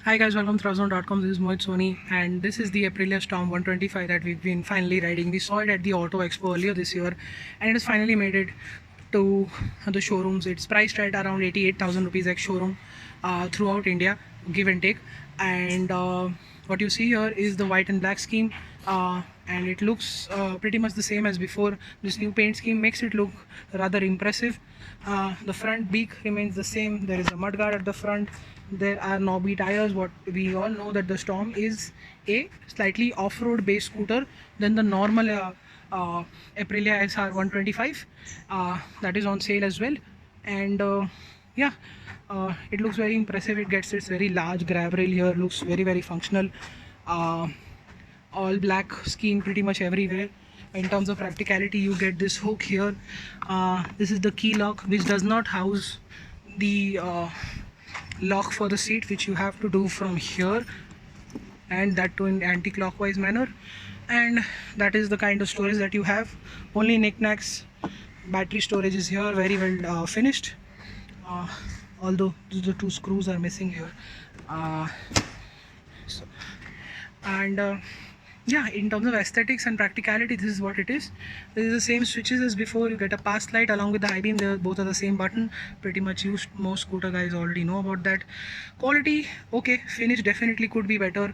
Hi guys, welcome to Throwzone.com. This is Mohit Soni, and this is the Aprilia Storm 125 that we've been finally riding. We saw it at the Auto Expo earlier this year, and it has finally made it to the showrooms. It's priced at around 88,000 rupees ex showroom throughout India, give and take. And what you see here is the white and black scheme, and it looks pretty much the same as before. This new paint scheme makes it look rather impressive. The front beak remains the same. There is a mudguard at the front. There are knobby tires. What we all know that the Storm is a slightly off-road based scooter than the normal Aprilia SR 125 that is on sale as well. And yeah, it looks very impressive. It gets its very large grab rail here. Looks very functional. Uh, all black scheme pretty much everywhere. In terms of practicality, you get this hook here. This is the key lock, which does not house the lock for the seat, which you have to do from here, and that too in anti-clockwise manner. And that is the kind of storage that you have. Only knickknacks. Battery storage is here, very well finished, uh, although the two screws are missing here. uh, so, and yeah, in terms of aesthetics and practicality, this is what it is. This is the same switches as before. You get a pass light along with the high beam. They both are the same button. Pretty much used. Most scooter guys already know about that. Quality, okay. Finish definitely could be better.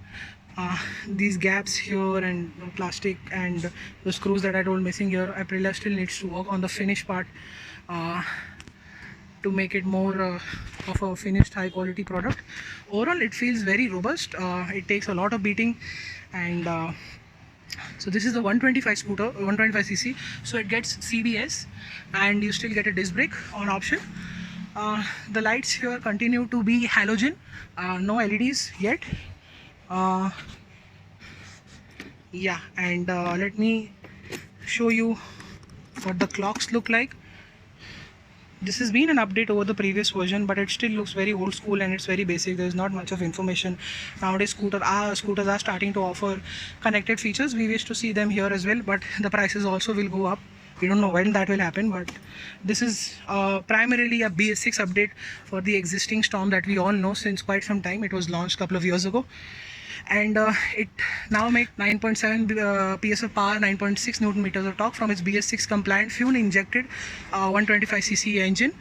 These gaps here and plastic and the screws that I told missing here, Aprilia still needs to work on the finish part uh, to make it more of a finished high quality product. Overall, it feels very robust. It takes a lot of beating, and so this is the 125 scooter, 125cc. So it gets CBS, and you still get a disc brake on option. The lights here continue to be halogen, no LEDs yet. Uh, yeah, and let me show you what the clocks look like. This has been an update over the previous version, but it still looks very old school and it's very basic. There's not much of information. Nowadays scooters are starting to offer connected features. We wish to see them here as well, but the prices also will go up. We don't know when that will happen, but this is primarily a BS6 update for the existing Storm that we all know since quite some time. It was launched a couple of years ago, and it now makes 9.7 PS of power, 9.6 Newton meters of torque from its BS6 compliant fuel injected 125cc engine.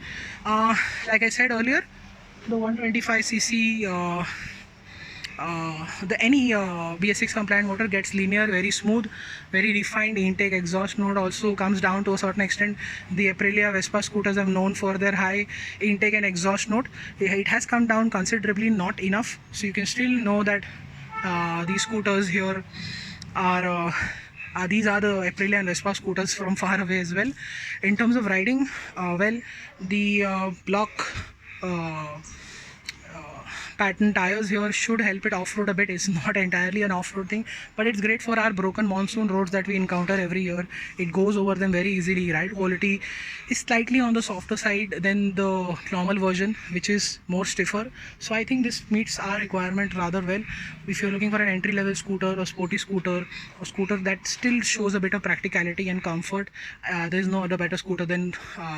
Like I said earlier, the 125cc the any BS6 compliant motor gets linear, very smooth, very refined intake. Exhaust note also comes down to a certain extent. The Aprilia Vespa scooters are known for their high intake and exhaust note. It has come down considerably, not enough. So you can still know that these scooters here are these are the Aprilia and Vespa scooters from far away as well. In terms of riding, well, the block uh, pattern tires here should help it off-road a bit. It's not entirely an off-road thing, but it's great for our broken monsoon roads that we encounter every year. It goes over them very easily. Ride quality is slightly on the softer side than the normal version, which is more stiffer. So I think this meets our requirement rather well. If you're looking for an entry-level scooter, a sporty scooter, a scooter that still shows a bit of practicality and comfort, there's no other better scooter than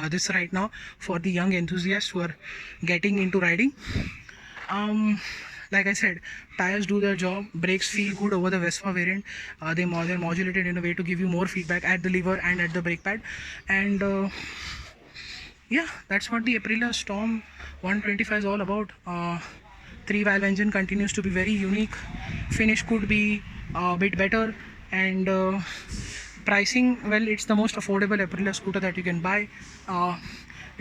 this right now for the young enthusiasts who are getting into riding. um like I said, tires do their job. Brakes feel good over the Vespa variant. They're modulated in a way to give you more feedback at the lever and at the brake pad. And yeah, that's what the Aprilia Storm 125 is all about. Three valve engine continues to be very unique. Finish could be a bit better, and pricing, well, it's the most affordable Aprilia scooter that you can buy.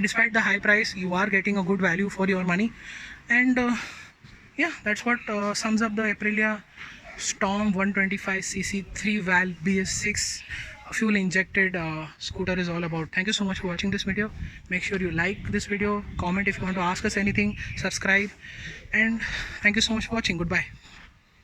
Despite the high price, you are getting a good value for your money. And yeah, that's what sums up the Aprilia Storm 125cc 3 valve BS6 fuel injected scooter is all about. Thank you so much for watching this video. Make sure you like this video, comment if you want to ask us anything, subscribe, and thank you so much for watching. Goodbye.